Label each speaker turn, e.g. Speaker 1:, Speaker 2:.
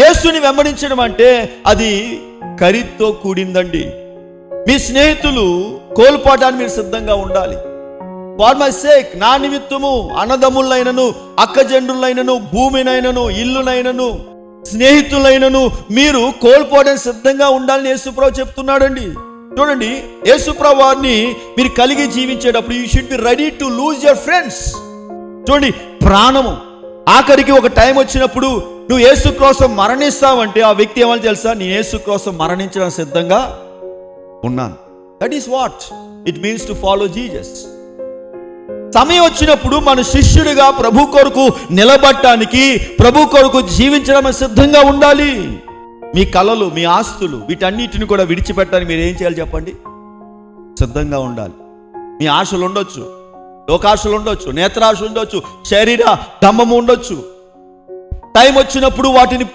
Speaker 1: యేసుని వెంబడించడం అంటే అది ఖరీదుతో కూడిందండి. మీ స్నేహితులు కోల్పోవడానికి మీరు సిద్ధంగా ఉండాలి. ఫార్ మై సేక్, నా నిమిత్తము అన్నదమ్ములైనను, అక్కజండ్రులైనను, భూమినైనను, ఇల్లునైనను, స్నేహితులైనను మీరు కోల్పోవడానికి సిద్ధంగా ఉండాలని యేసుప్రభు చెప్తున్నాడండి. చూడండి, యేసుప్రభు వారిని మీరు కలిగి జీవించేటప్పుడు you should be ready to lose your friends. చూడండి, ప్రాణము ఆఖరికి ఒక టైం వచ్చినప్పుడు నువ్వు యేసు కోసం మరణిస్తావంటే ఆ వ్యక్తి ఏమని తెలుసా? నేను యేసు కోసం మరణించడానికి సిద్ధంగా ఉన్నాను. That is what it means to follow Jesus. సమయం వచ్చినప్పుడు మన శిష్యుడిగా ప్రభు కొరకు నిలబడటానికి, ప్రభు కొరకు జీవించడం సిద్ధంగా ఉండాలి. మీ కలలు, మీ ఆస్తులు, వీటన్నిటిని కూడా విడిచిపెట్టడానికి మీరు ఏం చేయాలి చెప్పండి? సిద్ధంగా ఉండాలి. మీ ఆశలు ఉండొచ్చు, లోకాశలు ఉండొచ్చు, నేత్రాశ ఉండొచ్చు, శరీర దమ్మము ఉండొచ్చు. టైం వచ్చినప్పుడు వాటిని